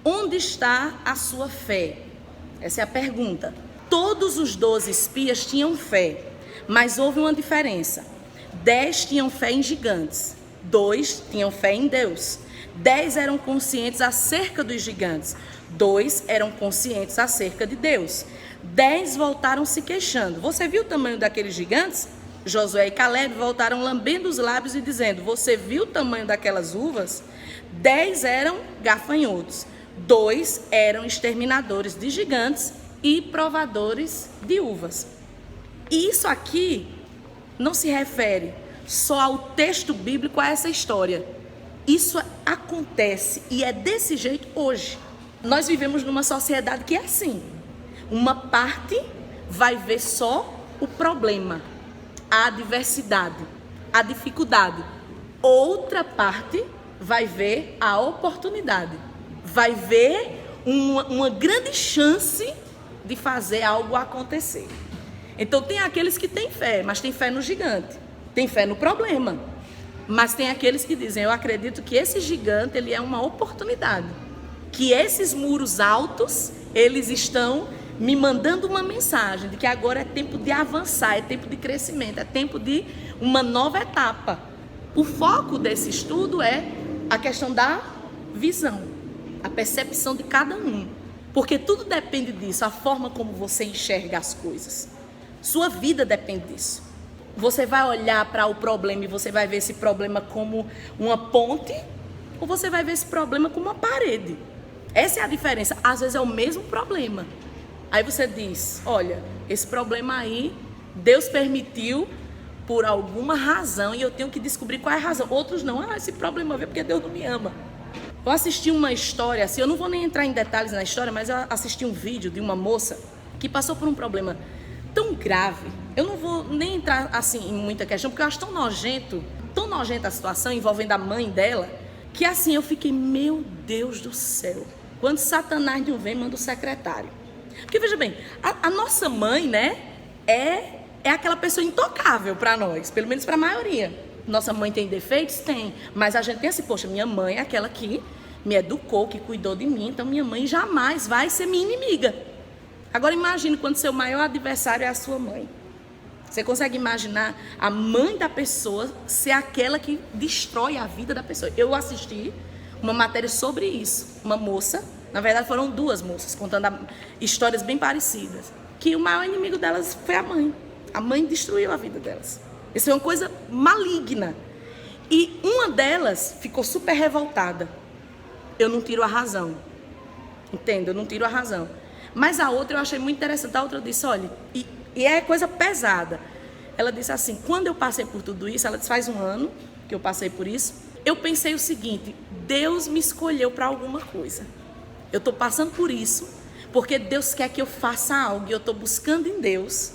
Onde está a sua fé? Essa é a pergunta. Todos os 12 espias tinham fé, mas houve uma diferença. 10 tinham fé em gigantes, 2 tinham fé em Deus. 10 eram conscientes acerca dos gigantes, 2 eram conscientes acerca de Deus. 10 voltaram se queixando. Você viu o tamanho daqueles gigantes? Josué e Caleb voltaram lambendo os lábios e dizendo: você viu o tamanho daquelas uvas? 10 eram gafanhotos, 2 eram exterminadores de gigantes e provadores de uvas. E isso aqui não se refere só ao texto bíblico, a essa história. Isso acontece e é desse jeito hoje. Nós vivemos numa sociedade que é assim. Uma parte vai ver só o problema, a adversidade, a dificuldade. Outra parte vai ver a oportunidade, vai ver uma grande chance de fazer algo acontecer. Então tem aqueles que têm fé, mas tem fé no gigante, tem fé no problema. Mas tem aqueles que dizem: eu acredito que esse gigante, ele é uma oportunidade, que esses muros altos, eles estão me mandando uma mensagem de que agora é tempo de avançar, é tempo de crescimento, é tempo de uma nova etapa. O foco desse estudo é a questão da visão, a percepção de cada um, porque tudo depende disso, a forma como você enxerga as coisas. Sua vida depende disso. Você vai olhar para o problema e você vai ver esse problema como uma ponte, ou você vai ver esse problema como uma parede. Essa é a diferença. Às vezes é o mesmo problema. Aí você diz: olha, esse problema aí, Deus permitiu por alguma razão e eu tenho que descobrir qual é a razão. Outros não: esse problema veio porque Deus não me ama. Eu assisti uma história assim, eu não vou nem entrar em detalhes na história, mas eu assisti um vídeo de uma moça que passou por um problema tão grave. Eu não vou nem entrar assim em muita questão, porque eu acho tão nojenta a situação envolvendo a mãe dela, que assim eu fiquei: meu Deus do céu, quando Satanás não vem, manda o secretário. Porque veja bem, a nossa mãe, né, é aquela pessoa intocável para nós, pelo menos para a maioria. Nossa mãe tem defeitos? Tem, mas a gente tem assim: poxa, minha mãe é aquela que me educou, que cuidou de mim, então minha mãe jamais vai ser minha inimiga. Agora imagine quando seu maior adversário é a sua mãe. Você consegue imaginar a mãe da pessoa ser aquela que destrói a vida da pessoa? Eu assisti uma matéria sobre isso. Uma moça, na verdade foram 2 moças, contando histórias bem parecidas, que o maior inimigo delas foi a mãe. A mãe destruiu a vida delas. Isso é uma coisa maligna. E uma delas ficou super revoltada. Eu não tiro a razão. Entende? Eu não tiro a razão. Mas a outra eu achei muito interessante. A outra disse: olha, e é coisa pesada. Ela disse assim: quando eu passei por tudo isso, ela disse, faz 1 ano que eu passei por isso, eu pensei o seguinte: Deus me escolheu para alguma coisa. Eu estou passando por isso porque Deus quer que eu faça algo e eu estou buscando em Deus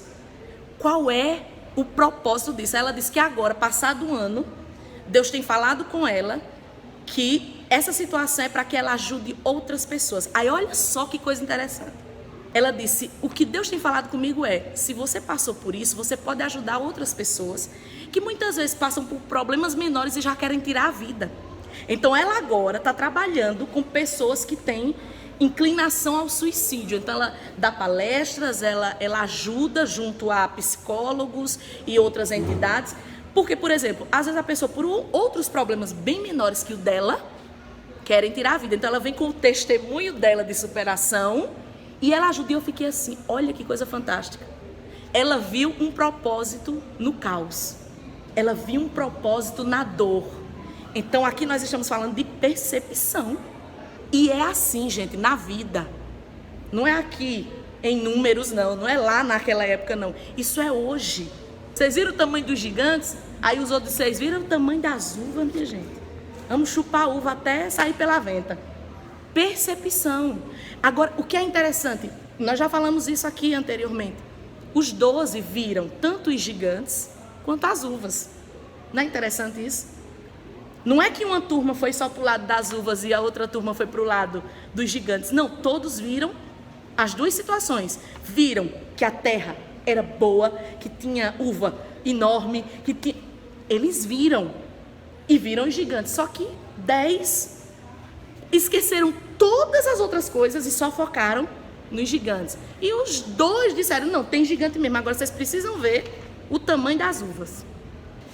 qual é o propósito disso. Ela disse que agora, passado 1 ano, Deus tem falado com ela que essa situação é para que ela ajude outras pessoas. Aí olha só que coisa interessante. Ela disse: o que Deus tem falado comigo é: se você passou por isso, você pode ajudar outras pessoas que muitas vezes passam por problemas menores e já querem tirar a vida. Então ela agora está trabalhando com pessoas que têm inclinação ao suicídio. Então ela dá palestras, ela ajuda junto a psicólogos e outras entidades. Porque, por exemplo, às vezes a pessoa, por outros problemas bem menores que o dela, querem tirar a vida. Então ela vem com o testemunho dela de superação e ela ajuda. E eu fiquei assim: olha que coisa fantástica. Ela viu um propósito no caos. Ela viu um propósito na dor. Então aqui nós estamos falando de percepção. E é assim, gente, na vida. Não é aqui em números, não é lá naquela época, não. Isso é hoje. Vocês viram o tamanho dos gigantes? Aí os outros, vocês viram o tamanho das uvas, minha gente? Vamos chupar a uva até sair pela venta. Percepção. Agora, o que é interessante, nós já falamos isso aqui anteriormente. Os 12 viram tanto os gigantes quanto as uvas. Não é interessante isso? Não é que uma turma foi só para o lado das uvas e a outra turma foi para o lado dos gigantes. Não, todos viram as 2 situações. Viram que a terra era boa, que tinha uva enorme, eles viram. E viram os gigantes. Só que 10 esqueceram todas as outras coisas e só focaram nos gigantes. E os dois disseram, não, tem gigante mesmo, agora vocês precisam ver o tamanho das uvas.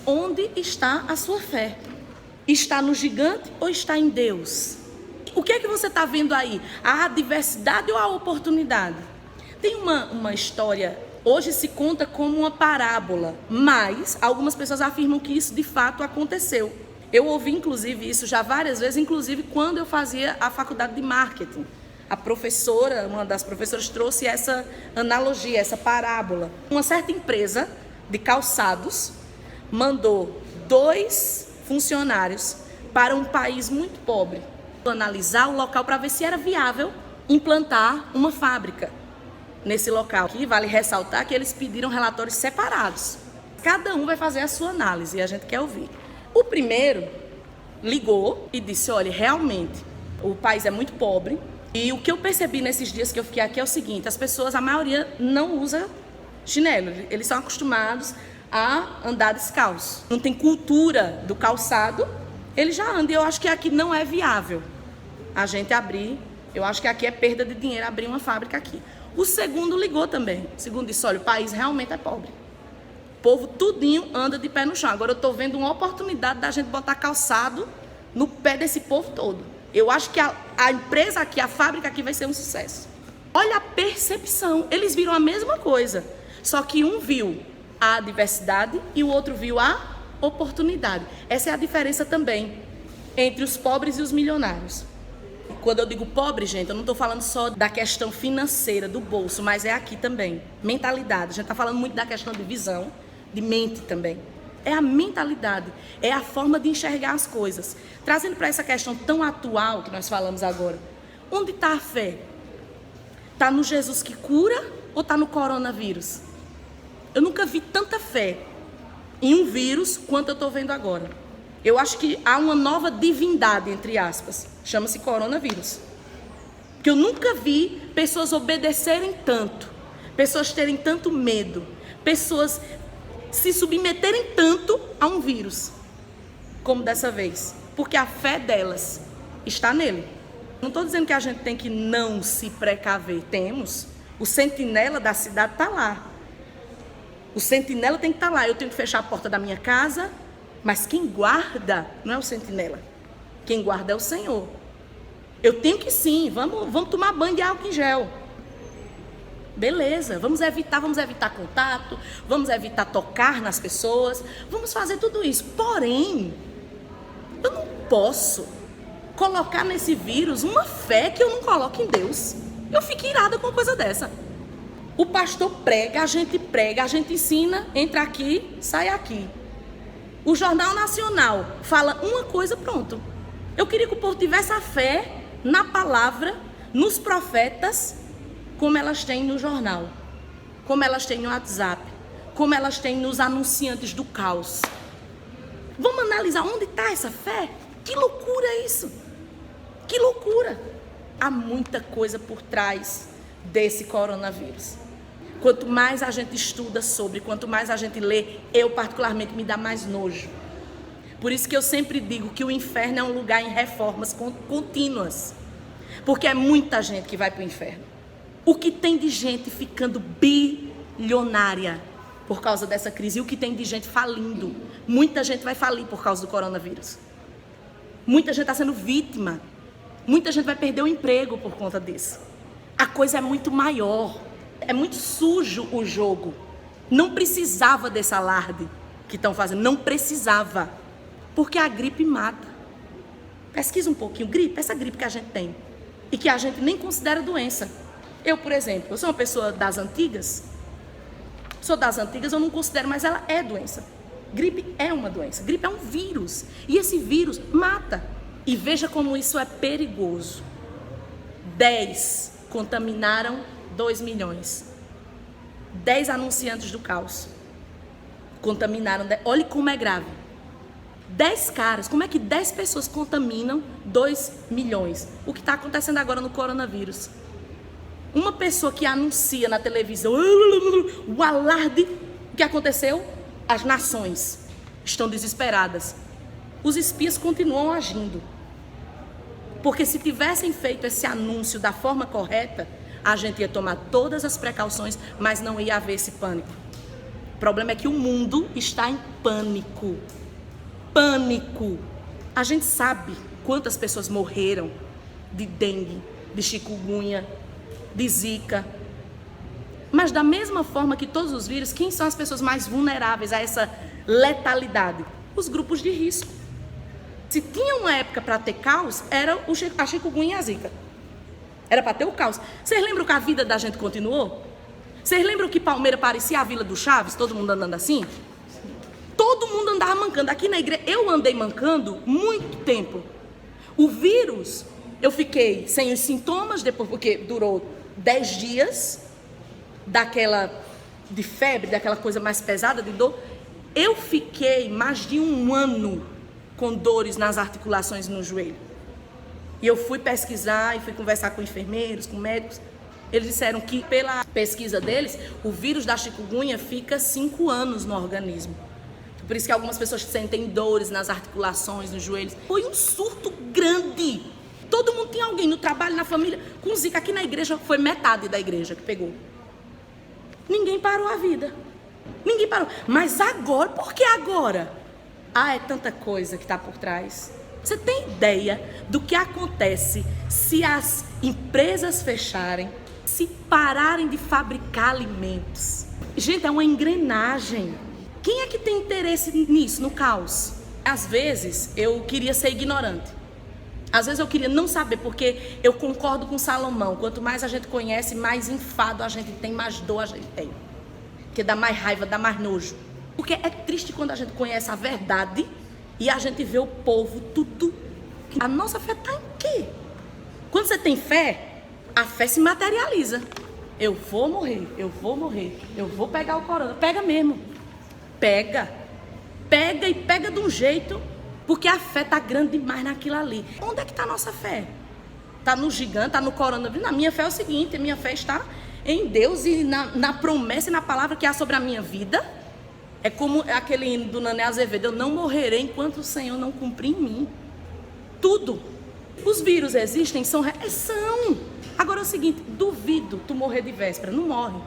Onde está a sua fé? Está no gigante ou está em Deus? O que é que você está vendo aí? A adversidade ou a oportunidade? Tem uma história, hoje se conta como uma parábola, mas algumas pessoas afirmam que isso de fato aconteceu. Eu ouvi inclusive isso já várias vezes, inclusive quando eu fazia a faculdade de marketing. A professora, uma das professoras, trouxe essa analogia, essa parábola. Uma certa empresa de calçados mandou 2 funcionários para um país muito pobre analisar o local para ver se era viável implantar uma fábrica nesse local. Aqui vale ressaltar que eles pediram relatórios separados. Cada um vai fazer a sua análise e a gente quer ouvir. O primeiro ligou e disse, olha, realmente o país é muito pobre e o que eu percebi nesses dias que eu fiquei aqui é o seguinte, as pessoas, a maioria não usa chinelo, eles são acostumados a andar descalço. Não tem cultura do calçado, ele já anda. E eu acho que aqui não é viável a gente abrir. Eu acho que aqui é perda de dinheiro abrir uma fábrica aqui. O segundo ligou também. O segundo disse, olha, o país realmente é pobre. O povo tudinho anda de pé no chão. Agora eu estou vendo uma oportunidade da gente botar calçado no pé desse povo todo. Eu acho que a empresa aqui, a fábrica aqui vai ser um sucesso. Olha a percepção. Eles viram a mesma coisa. Só que um viu a adversidade e o outro viu a oportunidade. Essa é a diferença também entre os pobres e os milionários. Quando eu digo pobre, gente, eu não estou falando só da questão financeira, do bolso, mas é aqui também. Mentalidade. A gente está falando muito da questão de visão, de mente também. É a mentalidade, é a forma de enxergar as coisas. Trazendo para essa questão tão atual que nós falamos agora. Onde está a fé? Está no Jesus que cura ou está no coronavírus? Eu nunca vi tanta fé em um vírus quanto eu estou vendo agora. Eu acho que há uma nova divindade, entre aspas, chama-se coronavírus. Que eu nunca vi pessoas obedecerem tanto, pessoas terem tanto medo, pessoas se submeterem tanto a um vírus, como dessa vez. Porque a fé delas está nele. Não estou dizendo que a gente tem que não se precaver. Temos. O sentinela da cidade está lá. O sentinela tem que estar lá. Eu tenho que fechar a porta da minha casa, mas quem guarda não é o sentinela. Quem guarda é o Senhor. Eu tenho que sim, vamos tomar banho de álcool em gel. Beleza, vamos evitar contato, vamos evitar tocar nas pessoas, vamos fazer tudo isso. Porém, eu não posso colocar nesse vírus uma fé que eu não coloco em Deus. Eu fico irada com uma coisa dessa. O pastor prega, a gente ensina, entra aqui, sai aqui. O Jornal Nacional fala uma coisa, pronto. Eu queria que o povo tivesse a fé na palavra, nos profetas, como elas têm no jornal, como elas têm no WhatsApp, como elas têm nos anunciantes do caos. Vamos analisar onde está essa fé? Que loucura é isso! Que loucura! Há muita coisa por trás desse coronavírus. Quanto mais a gente estuda sobre, quanto mais a gente lê, eu particularmente me dá mais nojo. Por isso que eu sempre digo que o inferno é um lugar em reformas contínuas. Porque é muita gente que vai para o inferno. O que tem de gente ficando bilionária por causa dessa crise? E o que tem de gente falindo? Muita gente vai falir por causa do coronavírus. Muita gente está sendo vítima. Muita gente vai perder o emprego por conta disso. A coisa é muito maior. É muito sujo o jogo. Não precisava desse alarde que estão fazendo. Não precisava. Porque a gripe mata. Pesquisa um pouquinho. Gripe, essa gripe que a gente tem. E que a gente nem considera doença. Eu, por exemplo, eu sou uma pessoa das antigas. Sou das antigas, eu não considero, mas ela é doença. Gripe é uma doença. Gripe é um vírus. E esse vírus mata. E veja como isso é perigoso. 10 contaminaram 2 milhões. 10 anunciantes do caos contaminaram. Olha como é grave. 10 caras, como é que 10 pessoas contaminam 2 milhões? O que está acontecendo agora no coronavírus? Uma pessoa que anuncia na televisão o alarde, o que aconteceu? As nações estão desesperadas. Os espias continuam agindo. Porque se tivessem feito esse anúncio da forma correta, a gente ia tomar todas as precauções, mas não ia haver esse pânico. O problema é que o mundo está em pânico. Pânico. A gente sabe quantas pessoas morreram de dengue, de chikungunya, de zika. Mas da mesma forma que todos os vírus, quem são as pessoas mais vulneráveis a essa letalidade? Os grupos de risco. Se tinha uma época para ter caos, era a chikungunya e a zika. Era para ter o caos. Vocês lembram que a vida da gente continuou? Vocês lembram que Palmeira parecia a Vila do Chaves? Todo mundo andando assim? Todo mundo andava mancando. Aqui na igreja, eu andei mancando muito tempo. O vírus, eu fiquei sem os sintomas, depois, porque durou 10 dias, de febre, daquela coisa mais pesada, de dor. Eu fiquei mais de 1 ano com dores nas articulações e no joelho. E eu fui pesquisar e fui conversar com enfermeiros, com médicos. Eles disseram que, pela pesquisa deles, o vírus da chikungunya fica 5 anos no organismo. Por isso que algumas pessoas sentem dores nas articulações, nos joelhos. Foi um surto grande. Todo mundo tinha alguém no trabalho, na família, com zika. Aqui na igreja, foi metade da igreja que pegou. Ninguém parou a vida. Ninguém parou. Mas agora, por que agora? É tanta coisa que está por trás. Você tem ideia do que acontece se as empresas fecharem, se pararem de fabricar alimentos? Gente, é uma engrenagem. Quem é que tem interesse nisso, no caos? Às vezes, eu queria ser ignorante. Às vezes eu queria não saber, porque eu concordo com Salomão. Quanto mais a gente conhece, mais enfado a gente tem, mais dor a gente tem. Porque dá mais raiva, dá mais nojo. Porque é triste quando a gente conhece a verdade e a gente vê o povo tudo. A nossa fé está em quê? Quando você tem fé, a fé se materializa. Eu vou morrer, eu vou pegar o corona. Pega mesmo. Pega e pega de um jeito, porque a fé está grande demais naquilo ali. Onde é que está a nossa fé? Está no gigante, está no coronavírus? A minha fé é o seguinte, a minha fé está em Deus e na promessa e na palavra que há sobre a minha vida. É como aquele hino do Nané Azevedo: eu não morrerei enquanto o Senhor não cumprir em mim. Tudo. Os vírus existem, são. Agora é o seguinte, duvido tu morrer de véspera, não morre.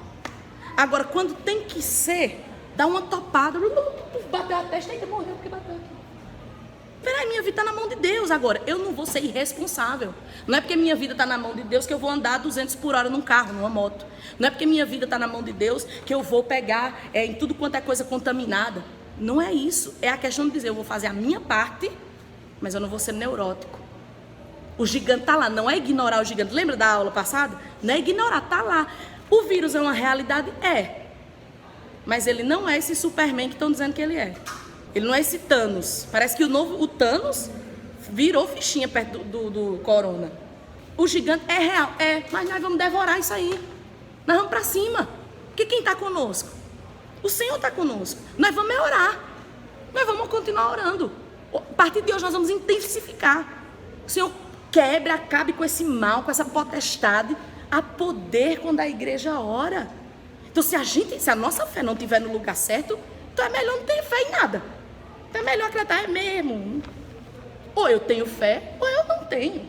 Agora, quando tem que ser, dá uma topada, bateu a testa, ainda morreu porque bateu aqui. Peraí, minha vida está na mão de Deus. Agora, eu não vou ser irresponsável. Não é porque minha vida está na mão de Deus que eu vou andar a 200 por hora num carro, numa moto. Não é porque minha vida está na mão de Deus que eu vou pegar em tudo quanto é coisa contaminada. Não é isso. É a questão de dizer, eu vou fazer a minha parte, mas eu não vou ser neurótico. O gigante está lá, não é ignorar o gigante. Lembra da aula passada? Não é ignorar, está lá. O vírus é uma realidade? É. Mas ele não é esse Superman que estão dizendo que ele é. Ele não é esse Thanos. Parece que o Thanos virou fichinha perto do corona. O gigante é real. Mas nós vamos devorar isso aí. Nós vamos para cima. Porque quem está conosco? O Senhor está conosco. Nós vamos orar. Nós vamos continuar orando. A partir de hoje nós vamos intensificar. O Senhor quebra, acabe com esse mal, com essa potestade. Há poder quando a igreja ora. Então se a nossa fé não estiver no lugar certo, então é melhor não ter fé em nada. Então é melhor acreditar mesmo. Ou eu tenho fé, ou eu não tenho.